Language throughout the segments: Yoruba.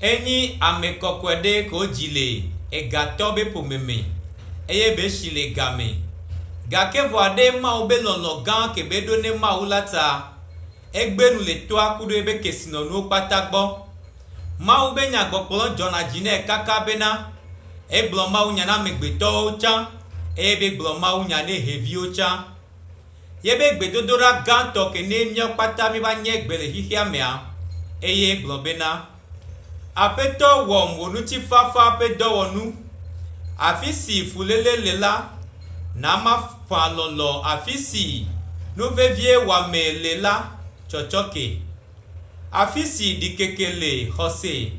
Eni amekokwede ko jile egatobe pomeme eye be shile game gake voade ma obe lono gan ke be do ne ma ulata egbenu le to akudo ebe kesino no patagbo ma ube nya gbopolo jona jine kaka bena egblo ma unya na megbeto ocha ebe gblo ma unya ne hevi ocha yebe gbedodora gan to ke ne myo pata mi ba nye gbele hihia mea eye gblo bena apeto wo monu ti fafa apedo wonu afisi fulele lela na ma falolo afisi no vevie wa me lela chochoke afisi dikekele hose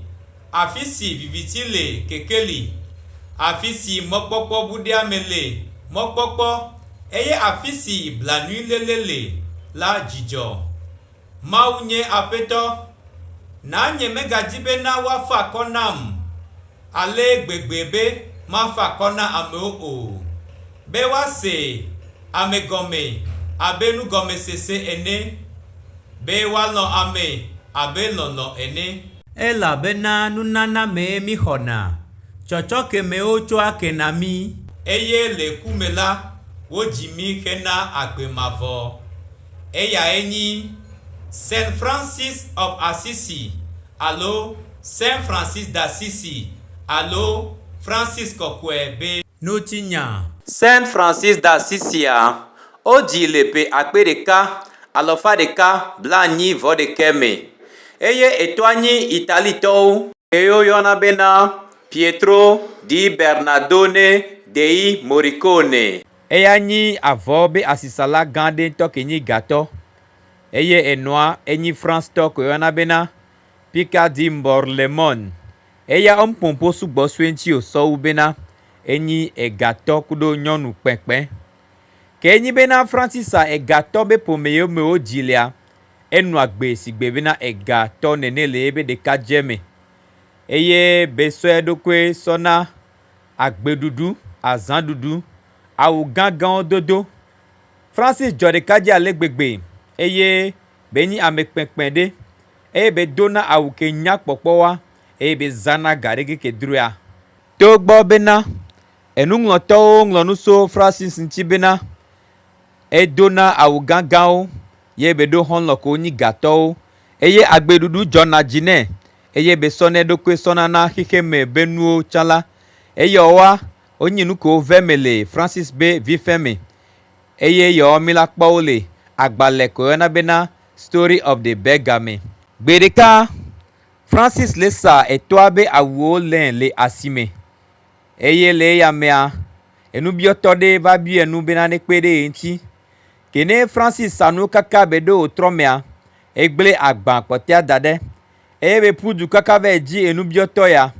afisi vivitile kekeli afisi mokpopo budia mele mokpopo eye afisi blanu lelele la jijo maunye apeto na nye megajibe na wafa konam ale gbegbebe mafa kona ameo be wase amegome abenu gome sese ene be walo ame abelono ene ela bena nunana me mi hona chochoke me ocho akenami eye le kumela wojimi kena agbemavo eya enyi Saint Francis of Assisi, allo Saint Francis d'Assisi, allo Francis Kokwebe Notinya. Saint Francis d'Assisi oji lepe akpereka alofadeka blanyi vodekeme. Eye etwanyi italito eyo yona bena Pietro di Bernardone dei Morricone. Eyanyi avobe asisala gande tokenyi gato. Eye enwa enyi France tok yana bena pika di Mborlemon eya ompompo sugbo swenti o so bena enyi egato kudo nyonu pepe ke enyi bena Francis egato be pomeyo me ojilia enu agbe sigbe bena egato nenele ebe de kajeme eye beso edokwe sona agbedudu azandudu awu gangan dodo Francis jode kaje alegbegbe eye beni amekpekpede eye be dona awuke nya kpokpowa eye be zana garege ke druya to gbo bena enunglo to nglo so Francis nchi bena e dona awu gangan ye be do honlo ko ni gato eye agbedudu jona jine eye be sone do kwe sona na hikeme benuo chala eye owa onyinu ko vemele Francis be vifeme eye yo milakpa ole agbale koyana bena story of the begame gbereka Francis lesa etoabe awo len le asime eye le yamea enu biotode va bi enu bena ne pede nti kene Francis sanu kaka bedo otromea egble agba potia dade eye be pudu kaka veji enu biotoya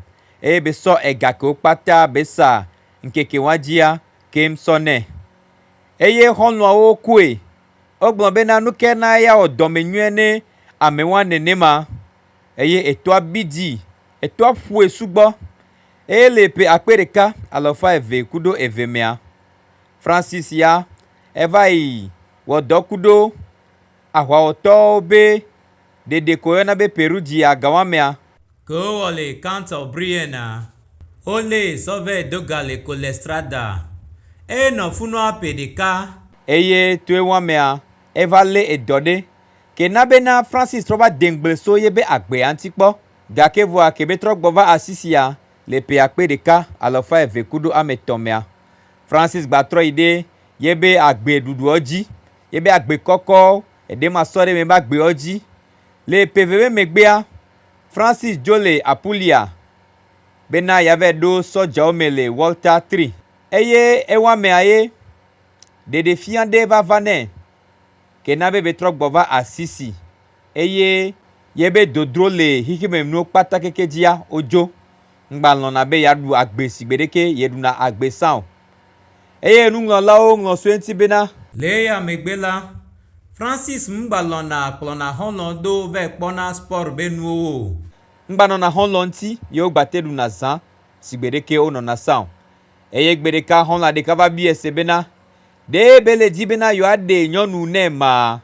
eye be so egake okpata besa nkeke wajia kem sone eye honwa o kwe ogbon bena nuke na ya odomenyu ne amewa nenema eye eto abidi eto afu esugbo elepe akpereka alofa eve kudo evemea Francis ya evai wodokudo ahwa oto be dede koyona be peruji agawamea ko wole kanto briena ole sove dogale kolestrada e no funo apedeka eye tuewamea evale edode ke nabena Francis troba dengle so yebe agbe antikpo gake vo akebe trogbova asisia le pe akpedeka alofa evekudo ametomea Francis gbatro ide yebe agbe dudu oji yebe agbe koko ede masore me bagbe oji le pvv megbea Francis jole apulia bena yave do soja omele Walter 3 eye ewame aye dede fiande vavane kenabe betrogbova Assisi eye yebe dodrole hikime no pata kekejia ojo ngbalona be yadu agbe sigbedeke yeduna agbe sound eye nunglola o nglo 20 bena leya megbela Francis mbalona klona hono do ve pona sport benuo ngbanona hono nti yo gbatedu na zan sigbedeke ono na sound eye gbedeka hono de kava biese bena de bele dibena yo ade nyonu nema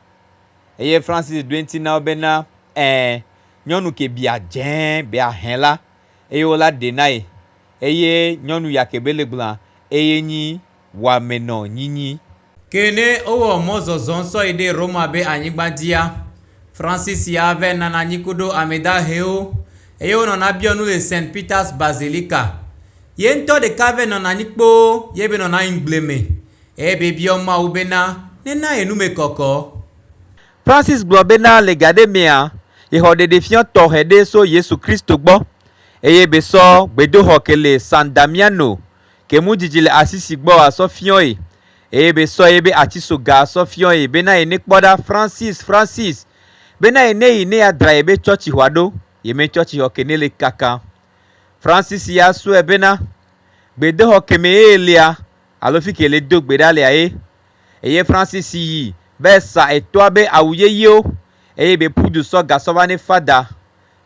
eye Francis 20 na obena nyɔnu ke bia dze bia hela eye wola denae eye nyɔnu ya ke be le gbla eye nyi wamenɔ nyinyi kene owo mozɔzɔ sɔ yi ɖe Roma be anyigba dzia Francis ya ve nana nyikudo ameda heo eye wonɔna biɔ nu le St. Peter's Basilica ye ŋutɔ ɖeka ve nɔna anyi kpoo ye be nɔna ŋgble me eye be biɔ Mawu bena nena ye nume kɔkɔ. Francis gblɔ bena le ga ɖe mea yexɔ ɖeɖefia tɔxɛ ɖe so Yesu Kristo gbɔ eye be sɔ gbedoxɔ ke le San Damiano ke mu dzidzi le asisi gbɔ asɔ fiɔe eye be sɔ ye be atsisoga asɔ fiɔe bena ye ne kpɔ ɖa Francis bena ye ne yi ne ya dra ye be tsɔtsi xɔa ɖo ye me tsɔtsi xɔ ke ne le kaka Francis ya sɔe bena gbedoxɔ ke me ye lea alo fi ke le do gbe ɖa lea ye eye Francis yi be sa etɔa be awu yeyewo eye be ƒudu sɔ gasɔ va ne fada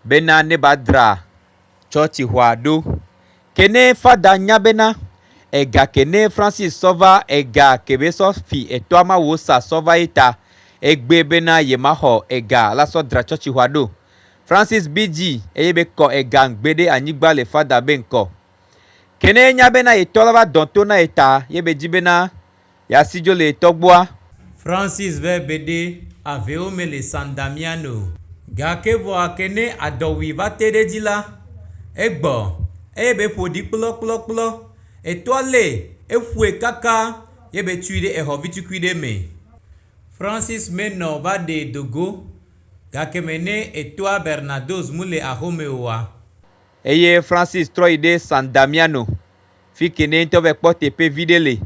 bena ne ba dra tsɔtsi xɔa ɖo ke ne fada nya bena ega ke ne Francis sɔ va ega ke be sɔ fi etɔa ma wo sa sɔ va ye ta egbe bena ye ma xɔ ega la sɔ dra tsɔtsi xɔa ɖo Francis bidzi eye be kɔ ega ŋgbe ɖe anyigba le fada be ŋkɔ ke ne nya bena etɔ la va dɔn to na ye ta ye be dzi bena ya si dzo le etɔ gbɔa Francis ve bede avewo me le San Damiano gake vɔa ke ne adɔwui va te ɖe dzi la egbɔ eye be ƒoɖi kplɔkplɔkplɔ etɔa le eƒoe kaka ye be tui ɖe exɔ vitukui ɖe me Francis menɔ va ɖe dogo gake me ne etɔa Bernados mu le axome oa eye Francis trɔ yi ɖe San Damiano fi ke ne ŋutɔ ve kpɔ teƒe vi ɖe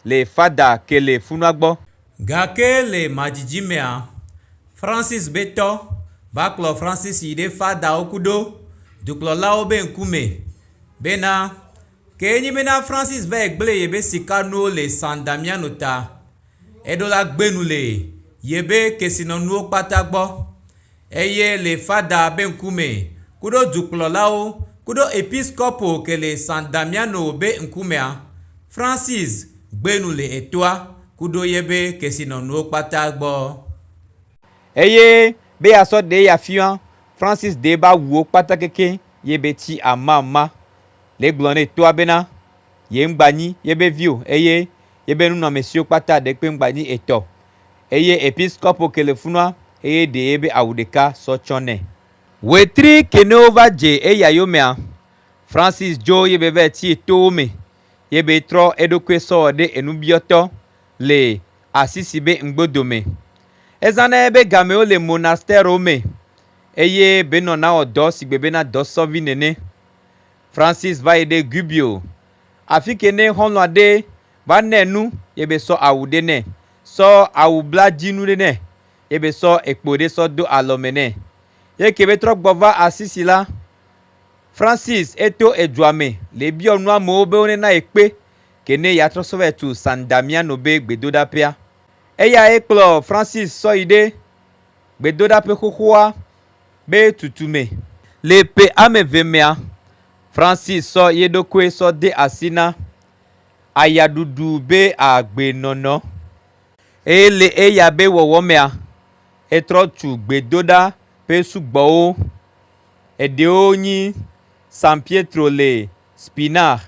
le fada ke le funua gbɔ gake le madzidzi mea Francis be tɔ va kplɔ Francis yi ɖe fadawo kuɖo dukplɔlawo be ŋkume bena ke nyi bena Francis va gble ye be sikanuwo le San Damiano ta eɖo la gbenu le ye be kesinɔnuwo kpata gbɔ eye le fada be ŋkume kuɖo dukplɔlawo kuɖo episcopo ke le San Damiano be ŋkumea Francis gbenu le etɔa kuɖo ye be kesinɔnuwo kpata gbɔ eye be asɔ ɖe ya fia Francis de ba wuwo kpata keke ye be tsi ama le gblɔ ne etɔa bena ye ŋgbanyi ye be vio eye ye be nunɔmesiwo kpata ɖe kpe ŋgbanyi etɔ eye episcopo ke le funua eye ɖe ye be awu ɖeka sɔ tsɔ nɛ wetri ke ne wova dze eya yomea Francis dzo ye be va tsi etowo me ye be trɔ eɖokui sɔ ɖe enubiɔtɔ le asisi be ŋgbodome ezãna be gamewo le monastero me eye be nɔna wɔ dɔ si gbe bena dɔ sɔvi nene Francis va yi ɖe Gubbio afi ke ne xɔlɔ aɖe va nɛ nu ye be sɔ awu ɖe nɛ sɔ awu bla dzinu ɖe nɛ ye be sɔ ekpo ɖe sɔ do alɔme nɛ ye ke be trɔ gbɔ va asisi la Francis eto edua me le biɔ nu amewo be wone na ye kpe ke ne ya trɔ sɔ va tu San Damiano be gbedoɖaƒea eya ekplɔ Francis sɔ yi ɖe gbedoɖaƒe xoxoa be tutume le pe ameve mea Francis sɔ ye ɖokui sɔ de asi na ayaɖuɖu be agbenɔnɔ eye le eya be wɔwɔ mea etrɔ tu gbedoɖa ƒe sugbɔwo eɖewo nyi San Pietro le Spinar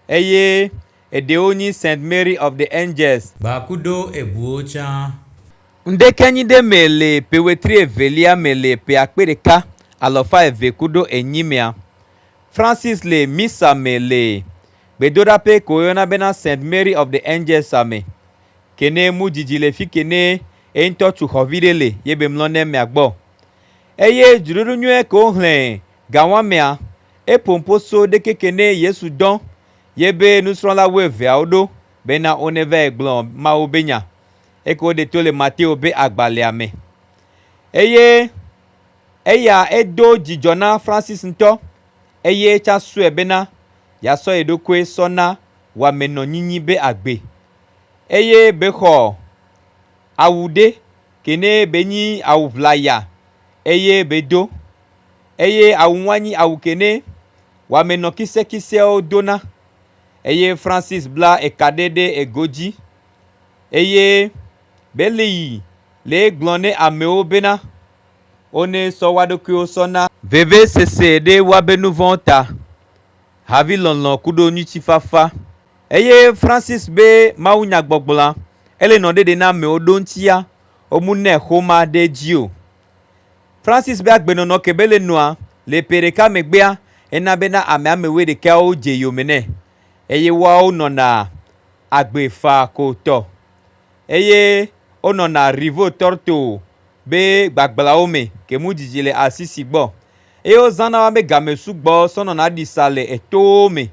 eye eɖewo nyi St. Mary of the Angels gbakuɖo ebuwo tsã ŋdeke nyi ɖe me le pe wetri evelia me le pe akpe ɖeka alɔfa eve kuɖo enyi mea Francis le misa me le gbedoɖaƒe ko woyɔna bena St. Mary of the Angels me ke ne mu dzidzi le fi ke ne eŋutɔ tu xɔvi ɖe le ye be mlɔ ne mea gbɔ eye dziɖuɖu nyuie ke wohlẽ gawã mea eƒompo so ɖeke ke ne Yesu dɔ ye be nusrɔ̃la wo eveawo ɖo bena wone va gblɔ Mawu be nya eke woɖe to le Mateo be agbalẽa me eye eya edo dzidzɔ na Francis ŋutɔ eye tsa sɔe bena yasɔ ye ɖokui sɔ na wamenɔ nyinyi be agbe eye be xɔ awu ɖe ke ne be nyi awu ʋlaya eye be do eye awu wanyi awu ke ne wamenɔ kisekisewo dona eye Francis bla eka ɖe ego dzi eye be le yi le gblɔ ne amewo bena one so wadokuo sona veve sese de wabenu vonta havi lonlon kudo nyichi fafa eye Francis be maunya gbogbola ele no de na me odontia omune homa de jio Francis be agbeno no kebele noa le pereka megbea ena be na ame we de ka o je yomene eye wa o no na agbefa ko to eye o no na rivo torto be gbagbala ome ke mu jijile asisi gbo eye o zana wa me game su gbo sono na disale eto me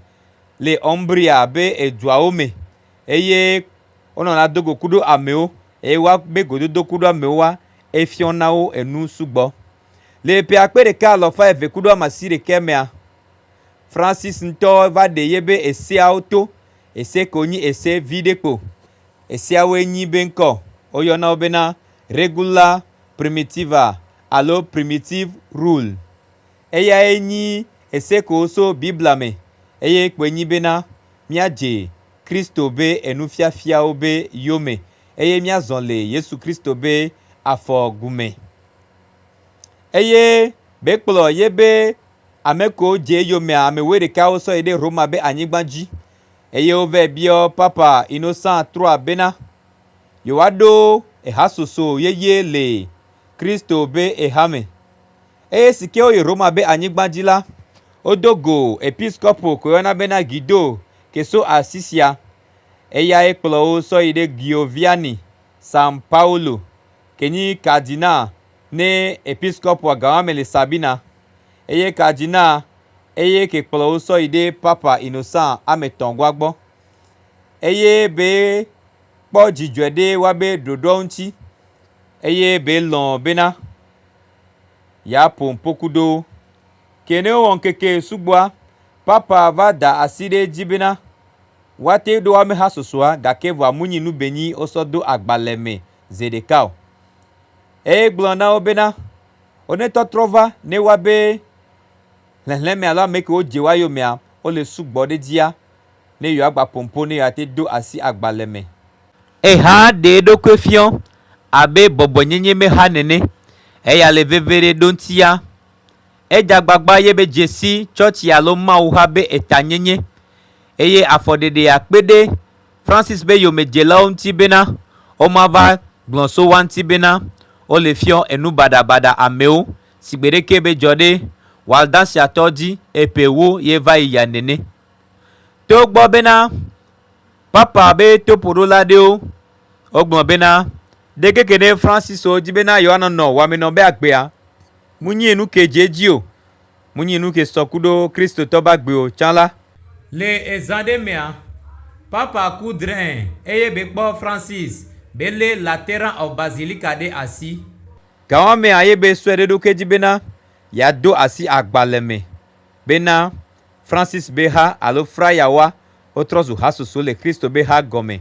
le ombria be edua ome eye o no na dogo kudo ameo eye wa be gododo kudo ameo wa efiona o enu su gbo le pe akpere ka lo fa eve kudo amasire kemea Francis nto va de yebe ese auto ese konyi ese videpo ese awenyi benko oyona obena regular primitiva alo primitive rule eya enyi ese ko so biblame eye kwenyi bena miaje Kristo be enufiafia obe yome eye miazonle Yesu Kristo be afogume eye bekplo yebe ameko je yome amewere ka oso ede Roma be anyigbanji eye ove bio papa innocent 3 bena yowado ehasoso yeye le Kristo be ehame eye sike oye Roma be anyigbanji la odogo episcopo koyona bena gido keso asisia eya ekplo oso ede Gioviani San Paulo kenyi cardinal ne episcopo agawamele Sabina eye cardinal eye kekplo oso ide papa innocent ametongwagbo eye be po jijwede wabe dodo nchi eye be lon bena ya pompokudo kene won keke sugboa papa vada aside jibena wate do ame hasosoa gakevu amunyi nu benyi osodo agbaleme zedekao glona obena oneto trova ne wabe leme ala make o je wayo mea o le sugbo de dia ne yo agba pompo ne ate do asi agbaleme ha de do kwefion abe bobo nyenye me ha nene ya le vevere dontia jagbagba ye be jesi church ya lo ma o ha be etanyenye eye afodede akpede Francis be yo mejela onti bena o ma va glonso wanti bena o le fion enu bada ameo sigbereke be jode waldansi atoji epewo ye va iya nene to gbo bena papa be to porola de o ogbon bena de kekene Francis o ji bena yo anono wa me no be agbea munyi enu kejeji o munyi enu ke sokudo Kristo to bagbe o chala le ezademia papa coudrin eye be kpo Francis bele lateran of basilica de asi gawame aye be swede do keji bena ya do asi agbaleme bena Francis beha alo frayawa otrozu hasoso le Kristo beha gome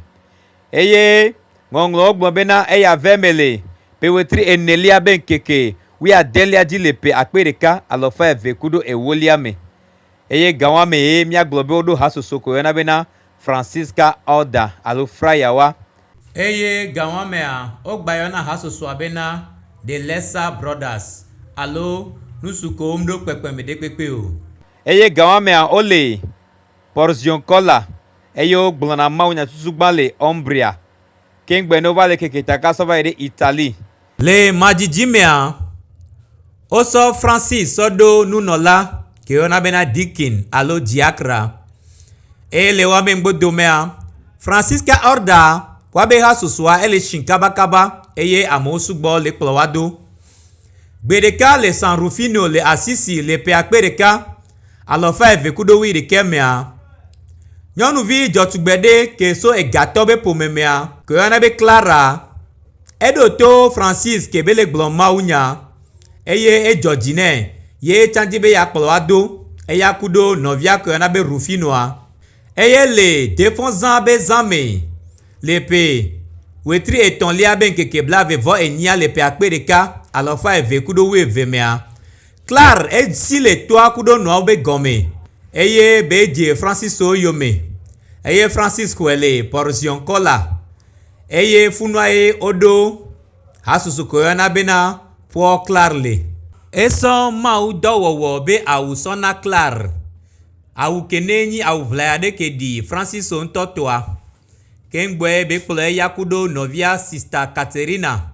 eye ngonglo ogbon bena eya vemele pewetri enelia benkeke wi adelia dilepe akpereka alo fa evekudo ewoliame eye gawame e miaglobe odo hasoso koyona bena Francisca order alo frayawa eye gawame a ogbayona hasoso abena the lesser brothers alo nusuko omdo pepemede pepe o eye gawame a ole portion kola eye ogbona maunya tusugbale Umbria kengbe no vale keketa kasova ede Italy le majijimea oso Francis sodo nunola keona bena deacon alo diakra le wame ngbodomea Francisca order wabe hasosoa ele shinkabakaba eye amosugbo le plowado gbedeka le San Rufino le Assisi le pe akpereka alofa evekudo wi de kemea nyɔnuvi dzɔtugbede ke so egato be pomemea ke yɔna be Clara edo to Francis ke be le gblɔ mawu nya eye edzɔdzi nɛ ye tsandi be ya kplɔ ado eya kudo nɔvia ke yɔna be Rufinoa eye le defɔzã be zãme le pe wetri etɔ̃lia be nkeke blavevɔ enyia le pe akpe ɖeka alɔfa eve kudo wu eve mea Clar esi le toa kudo nɔawo be gɔme eye be dze Francis o yome eye Francis kwele portion kola eye funua ye odo hasusu ko yɔna bena pour clar le. Eso mau dowowo be au sona clar. Au keneni au vlade ke di Françis on totoa. Kengbe be kple yakudo novia sister Caterina.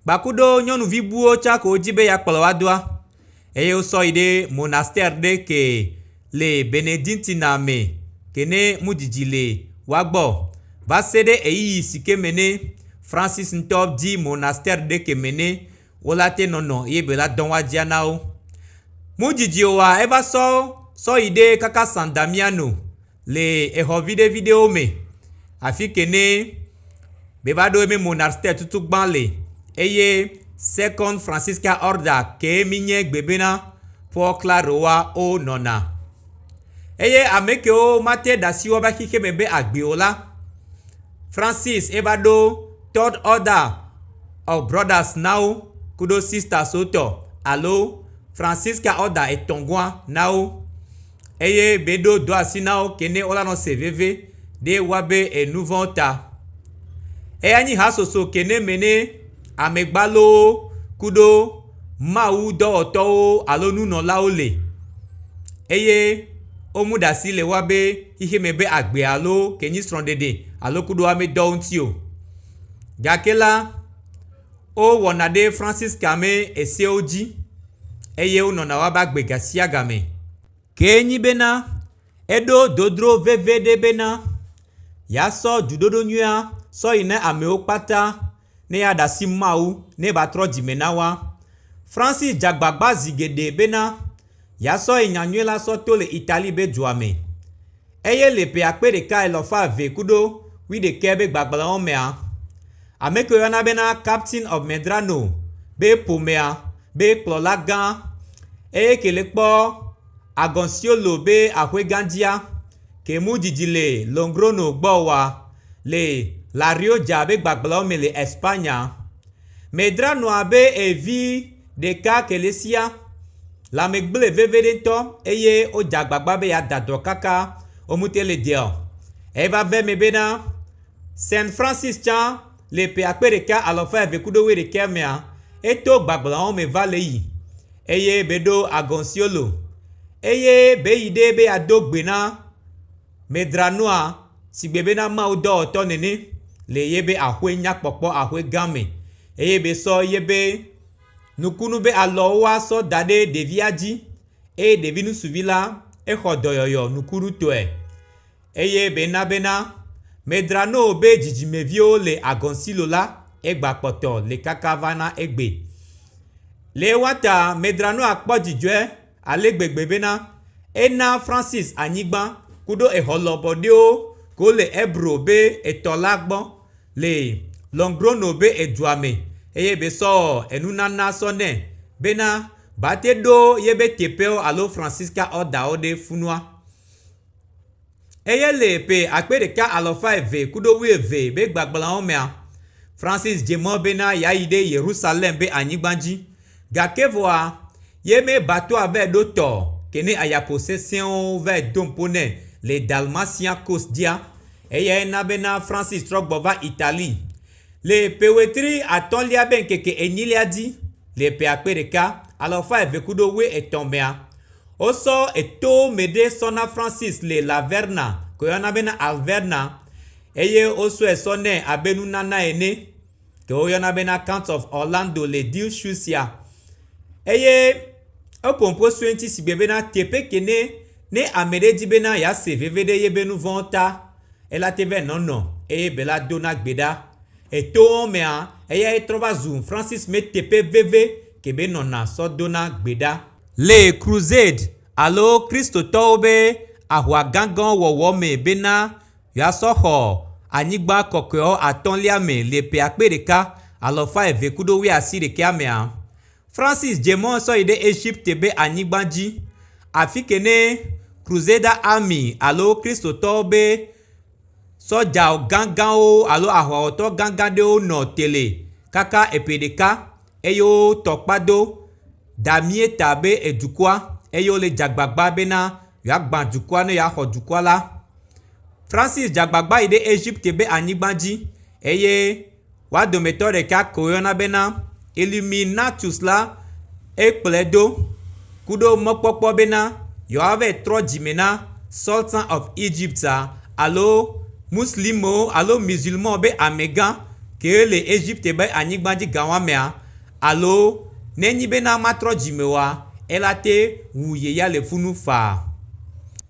Bakudo nyɔnuvi buwo tsako dzi be yakplɔ wa doa. Eye wosɔ yi ɖe monastère ɖe ke le Benedictina me kene mudzidzi le wa gbɔ. Va se ɖe eyiyi si ke me ne Francis ŋutɔ di monastère ɖe ke me ne wola te nɔnɔ ye be la dɔn wa dzia na wo. Mudzidziwoa eva sɔ yi ɖe kaka San Damiano le exɔ viɖeviɖewo me. Afi kene be va ɖo eme monastère tutu gbã le eye second Francisca order ke mi nye gbebena pour claroa o nɔna. Eye ame kewo mate dasi wo ba xixe me be agbewo la. Francis eva ɖo third order of brothers nawo kudo sisters wotɔ alo Francisca order etɔ̃goa nawo. Eye be ɖo do asi nawo kene wola nɔ se veve ɖe wa be enuvɔ ta. Eya nyi hasoso kene mene amegbalowo kudo mawu dɔwɔtɔwo alo nunɔlawo le. Eye womu ɖasi le wa be xixe me be agbe alo kenyi srɔ̃ɖeɖe alo kudo ame dɔwo ŋuti o. Gake la wowɔna ɖe Francisca me esewo dzi eye wonɔna wa be agbe ga sia game. Ke nyi bena eɖo dodro veve ɖe bena ya sɔ duɖoɖo nyuia sɔ yi ne amewo kpata ne ya ɖasi mawu ne ba trɔ dzime na wa. Francis dzagbagba zi geɖe bena ya sɔ yi nyanyue la sɔ to le Italie be dua me. Eye le ƒe akpe ɖeka elɔfa eve kudo 11 be gbagblẽwo mea. Ame ke yɔna bena Captain of Medrano be ƒomea be kplɔla gã eye ke le kpɔ Agonciolo be aƒegãdzia ke mu dzidzi le Logroño gbɔ wa le La Rioja be gbagblẽwo me le Espanya. Medranoa be evi ɖeka ke le sia lãme gble veve ɖe ŋutɔ eye wodze agbagba be ya da dɔ kaka womute le dea o. Eva ve me bena Saint Francis tsã le ƒe akpe ɖeka alɔfa eve kudo 11 mea eto gbagblẽwo me va le yi eye be ɖo Agonciolo eye be yi ɖe be ado gbe na Medranoa si gbe bena mawu dɔwɔtɔ nene le ye be aƒe nyakpɔkpɔ aƒe gã me eye be sɔ ye be nukunu be alɔwo asɔ da ɖe ɖevia dzi eye ɖevi nusuvi la exɔ dɔyɔyɔ nukunu tɔe eye be na bena Medrano be dzidzimeviwo le Agoncilo la egba kpɔtɔ le kaka va na egbe. Le wata Medrano akpɔ dzidzɔe ale gbegbe bena ena Francis anyigba kudo exɔ lɔbɔ ɖewo ko le Ebro be etɔ la gbɔ le Logroño be edua me eye be sɔ enunana sɔ nɛ bena ba te ɖo ye be teƒewo alo Francisca orderwo ɖe funua. Eye le ƒe akpe ɖeka alɔfa eve kudo 12 be gbagblẽwo mea Francis dze mɔ bena ya yi ɖe Yerusalem be anyigba dzi gake vɔa ye me batoa ve ɖo tɔ kene ayapo sesẽwo ve dompo nɛ le Dalmatia coast dia eye na bena Francis trɔ gbɔ va Italie le pewetri atɔ̃lia be ŋkeke enyilia dzi le ƒe akpe ɖeka alɔfa eve kudo 13 mea wosɔ eto me ɖe sɔna Francis le Laverna ko yɔna bena Alverna eye wosɔe sɔ nɛ abe nunana ene ke woyɔna bena Count of Orlando le Diocèsia eye eƒomƒo sue ŋuti si gbe bena teƒe kene ne ame ɖe dzi bena ya se veve ɖe ye be nuvɔwo ta ela te ve nɔnɔ eye be la dona gbe ɖa etowo mea eya trɔ va zu Francis me teƒe veve ke be nɔna sɔ dona gbe ɖa le crusade alo kristotɔwo be ahua gãgãwo wɔwɔ me bena yeasɔ xɔ anyigba kɔkɔewo atɔ̃lia me le ƒe akpe ɖeka alɔfa eve kudo 11 mea Francis dze mɔ sɔ yi ɖe Egypte be anyigba dzi afi kene Crusader Army alo kristotɔwo be sɔdzawo gãgãwo alo aʋawɔtɔ gãgã ɖewo nɔ tele kaka eƒe ɖeka eye wotɔ kpa do Damieta be edukɔa eye wole dzagbagba bena yeagbã dukɔa ne yeaxɔ dukɔa la. Francis dzagbagba yi ɖe Egypte be anyigba dzi eye wa dometɔ ɖeka ko yɔna bena Illuminatus la ekpledo kudo mokpokpo bena yo ave tro jimena Sultan of Egypt alo muslimo alo musulman be amegan ke le Egypte be anyigbaji gawamea alo nenyi bena matro jimewa elate wuye ya le funu fa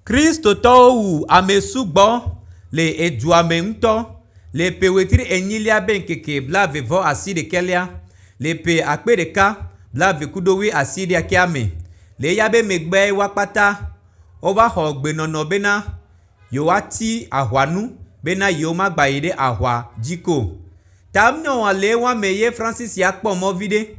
Kristo to wu amesugbo le eduame nto le pewetri enyilia benkeke bla vevo aside kelia le pe akpereka bla vekudowi aside akiame le yabe megbe wakpata ova hogbe nono bena yowati ahwanu bena yoma gbayide ahwa jiko tamno wale wa meye Francis yakpo movide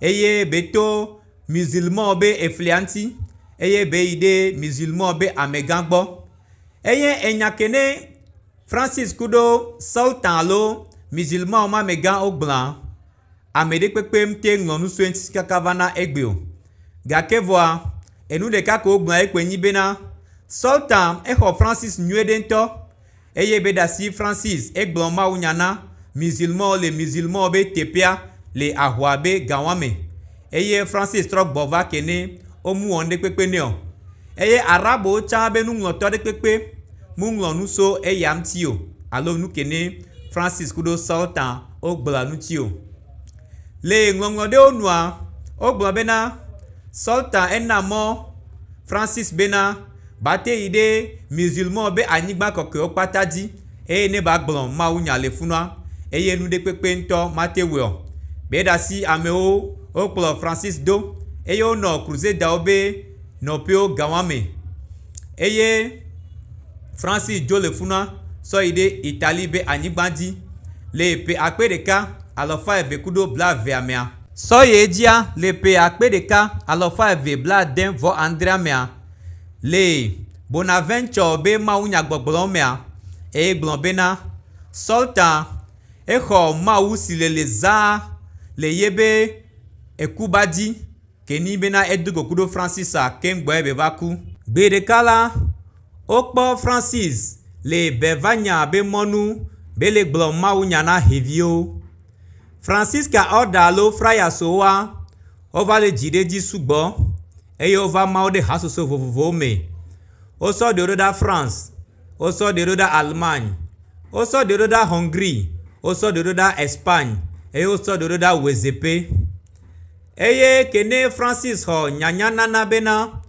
eye beto musulman be eflianti eye beide musulman be amegangbo eye enyakene Francis kudo sultan lo musulman ma megan ogban amede pepe mte nglonu swenti kakavana egbeo gakevoa enu de kako ogban ekwenyi bena sultan eho Francis nyedento eye bedasi Francis egblon ma unyana musulman be tepia le ahwa be gawame eye Francis trok bova kene omu onde pepe neo eye arabo cha be nu ngloto de pepe munglonu so eyam tio alo nu kene Francis kudo sultan ogbla nu tio le nglongode onua ogbla bena sultan enamo Francis bena bate ide musulman be anyigba koke opataji ne ba gblon ma unya le funua eye nu de pepe nto mateweo bedasi ameo okplo Francis do eye ono crusade obe no pio gawame eye Francis jo le funa so ide Italie be anyigbaji le pe akpereka alofa evekudo bla veamea so yejia le pe akpereka alofa eve bla den vo andramea le Bonaventure be maunya gbogblomea glon bena sultan eho mau silele za le yebe ekubaji keni bena edugo kudo Francis a kengbo ebe vaku bedekala okpo Francis le bevanya be monu bele glon mau nyana hevio Francis ka order lo fraya sowa ova le jideji sugbo eye ova mau de hasuso vovovo me oso de roda France oso de roda Allemagne oso de roda Hongrie oso de roda Espagne eye oso de roda wezepe eye kene Francis ho nyanya nana bena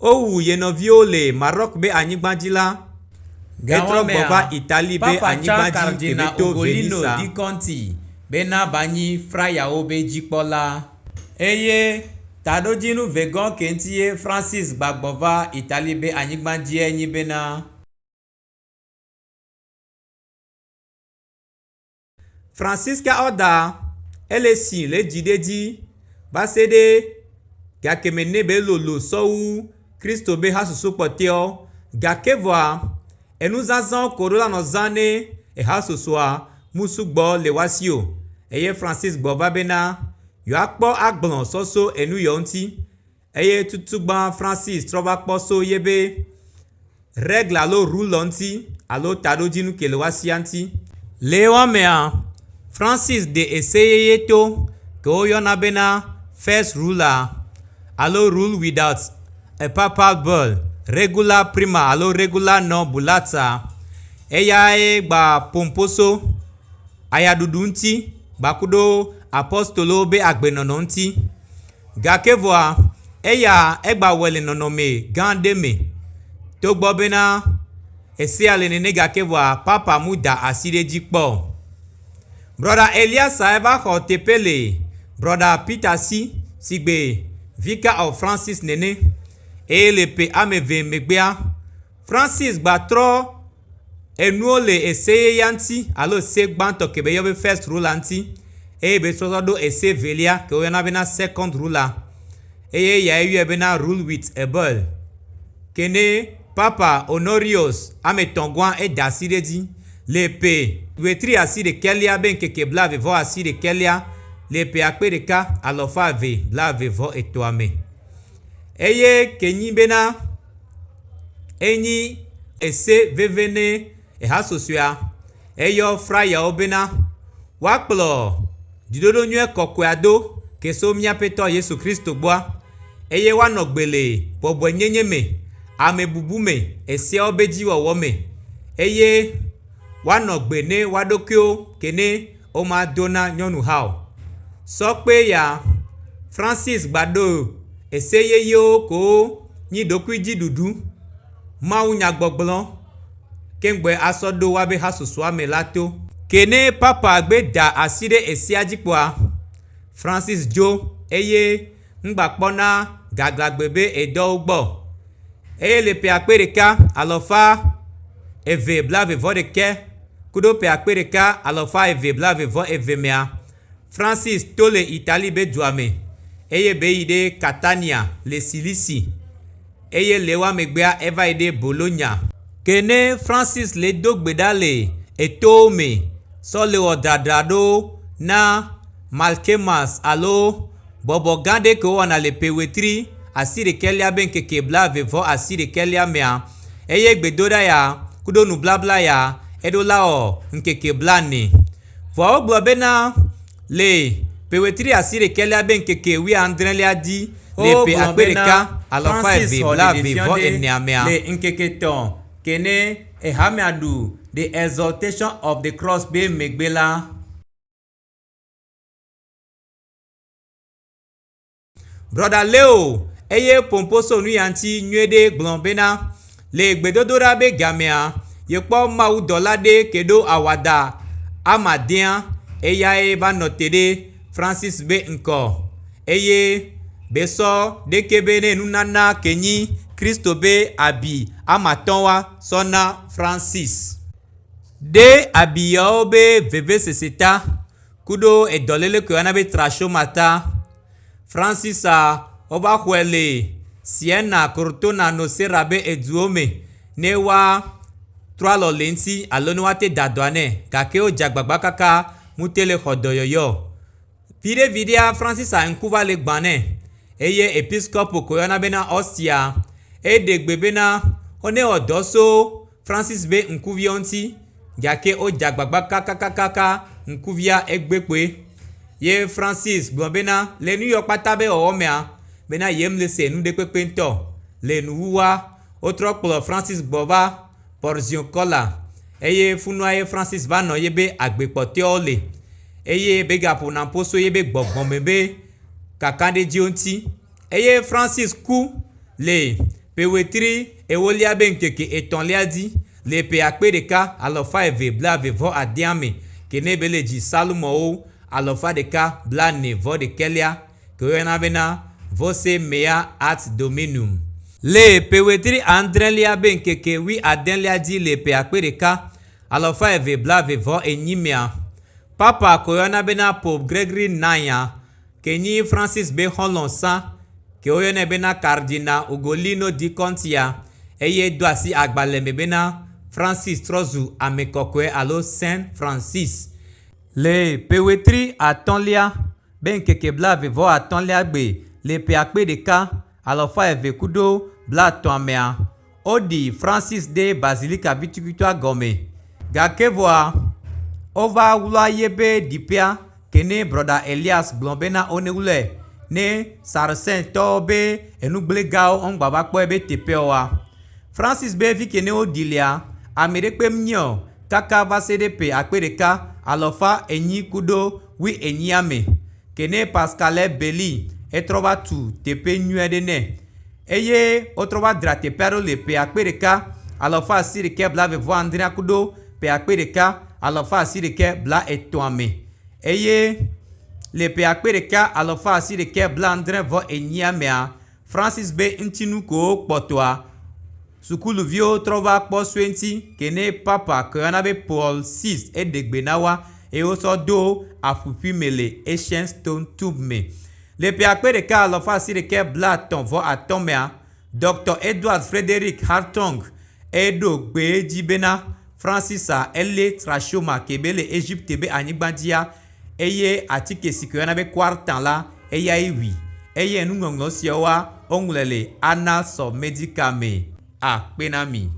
owu yenovio le Maroc be anyigbajila getro bova Italie be anyigbaji kebeto Venisa di Conti bena banyi fraya obe jikpola eye tadojinu vegon kentie Francis bagbova Italie be anyigbaji enyi bena Francis ka oda elesi le jideji basede gakemene be lolo sowu Kristo be hasusu poteo gakevoa enuzazan korola no zane hasusoa musugbo lewasio eye Francis gbova bena yo akpo agbon soso enu yonti eye tutugba Francis trova poso yebe règle alo rule onti alo tadojinu kelewasianti lewamea Francis de eseye to ko yona bena first ruler alo rule without a papal bull regular prima alo regular non bulata eya gba pomposo ayadudu nti bakudo apostolo be agbenono nti gakevoa eya egba wele nonome gandeme to gbo bena ese alenene gakevoa papa muda asireji po brother Elias eva ho tepele brother Peter sigbe vicar of Francis nene elepe ameve megbea Francis gbatro enuole eseye yanti alo se gbanto kebe yobe first ruler anti be sozodo ese velia ke oyana bena second ruler ya eyu bena rule with a bull kene papa Honorius ametongwa dasireji lepe wetri aside kelia ben keke blave vo aside kelia lepe akpereka alofa ve blave vo etoame kenyi bena enyi ese vevene hasosua eyo fraya obena wakplo didodo nyuie kɔkɔe ado keso miaƒetɔ Yesu Kristo gbɔa eye woanɔ gbele bɔbɔe nyenye me ame bubu me esiawo be dziwɔwɔ me eye woanɔ gbe ne woaɖokuiwo kene womado na nyɔnu ha o. Sɔkpe ya Françis gbado eseyeyewo ko nyi ɖokui dzi ɖuɖu Mawu nyagbɔgblɔ kengbe asɔ ɖo woabe hasusua me la to. Kene papa gbe da asi ɖe esia dzi kpoa Françis dzo eye ŋgbakpɔna gaglagbe be edɔwo gbɔ eye le ƒe akpe ɖeka alɔfa eve blaeve-vɔ ɖeke kudo ƒe akpe ɖeka alɔfa eve blaeve-vɔ eve mea Françis to le Italie be dua me eye be yi ɖe Catania le Silisi eye le wa megbea eva yi ɖe Bologna. Kene Françis le do gbe ɖa le etowo me sɔ le wɔ dadra ɖo na Malkemas alo bɔbɔ gã ɖe ke wɔna le ƒe wetri asi ɖekelia be ŋkeke blaeve-vɔ asi ɖekelia mea eye gbedoɖa ya kudo nubabla ya eɖo la wɔ ŋkeke blane. Vɔ wogblɔ bena le ƒe wetri asi ɖekelia be ŋkeke 19 dzi le ƒe akpe ɖeka alɔfa eve blaeve-vɔ enea mea le ŋkeke tɔn kene ehamea ɖu the exaltation of the cross be megbe la. Brother Leo eye pomposo nu ya ŋuti nyuie ɖe gblɔ bena le gbedodoɖa be gamea yekpɔ Mawu dɔla ɖe ke ɖo awada amadea eyae va nɔ te ɖe Françis be ŋkɔ eye besɔ ɖeke be ne nunana ke nyi Kristo be abi amatɔwa sɔna Françis ɖe abiyawo be veveseseta kudo edɔlele ke wɔna be trachomata. Françis wova xɔe le Siena Cortona Nocera be eduwo me ne wa trɔ alɔ le ŋuti alo ne woate da dɔa nɛ gake wodze agbagba kaka mute le xɔ dɔyɔyɔ. Viɖeviɖea Françis ŋku va le gbã nɛ eye episcopo ko yɔna bena Ostia eɖe gbe bena wone wɔ dɔ so Françis be ŋkuviawo ŋuti gake wodze agbagba kakakaka ŋkuvia egbe kpoe. Ye Françis gblɔ bena le nu yɔ kpata be wɔwɔ mea bena yem le se nu ɖe kpekpe ŋutɔ le nuwuwa wotrɔ kplɔ Françis gbɔ va Porzion kɔla eye funua ye Françis va nɔ ye be agbe kpɔtɔewo le eye be gaƒona ƒoso ye be gbɔgbɔme be kakaɖedziwo ŋuti eye Françis ku le ƒe wetri ewolia be ŋkeke etɔ̃lia dzi le ƒe akpe ɖeka alɔfa eve blaeve-vɔ adea me kene be le dzi Salmowo alɔfa ɖeka blane-vɔ ɖekelia ke woyɔna bena Vose mea ad dominum. Le ƒe wetri adrelia be ŋkeke 18 dzi le ƒe akpe ɖeka alɔfa eve blaeve-vɔ enyi mea papa ko yɔna bena Pope Gregory 9 ke nyi Françis be xɔlɔ̃ sã ke woyɔnɛ bena Cardinal Ugolino di Contia eye do asi agbalẽ me bena Françis trɔ zu ame kɔkɔe alo Saint Francis. Le ƒe wetri atɔ̃lia be ŋkeke blaeve-vɔ atɔ̃lia gbe le ƒe akpe ɖeka alɔfa eve kudo blatɔ̃a mea woɖi Françis ɖe Basilika vitukutua gɔme gake vɔa wova wlɔa ye be ɖiƒea kene brɔda Elias gblɔ bena wone wlɔe ne Saracentɔwo be enugblẽgawo ŋgba va kpɔe be teƒewoa. Françis be vi kene woɖi lea ame ɖekpe nye o kaka va se ɖe ƒe akpe ɖeka alɔfa enyi kudo 18 me kene Pascale Beli etrɔ va tu teƒe nyuie ɖe nɛ eye wotrɔ va dra teƒea ɖo le ƒe akpe ɖeka alɔfa asi ɖeke blaeve-vɔ adrea kudo ƒe akpe ɖeka alɔfa asi ɖeke blaetɔ̃a me eye le ƒe akpe ɖeka alɔfa asi ɖeke blaadre-vɔ enyia mea Françis be ŋutinu ko kpɔtɔa sukuluviwo trɔ va kpɔ sue ŋuti kene papa ke yɔna be Paul VI eɖe gbe na wa eye wosɔ do aƒuƒui me le Ancient Stone Tube me. Le ƒe akpe ɖeka alɔfa asi ɖeke blatɔ̃-vɔ atɔ̃ mea Dr. Edward Frederick Hartong eɖo gbe dzi bena Françis elé trachoma ke be le Egypte be anyigba dzia eye atike si ke yɔna be quartan la eyae wui eye nuŋɔŋlɔ siawoa woŋlɔe le Annals of Medical me akpe na mi.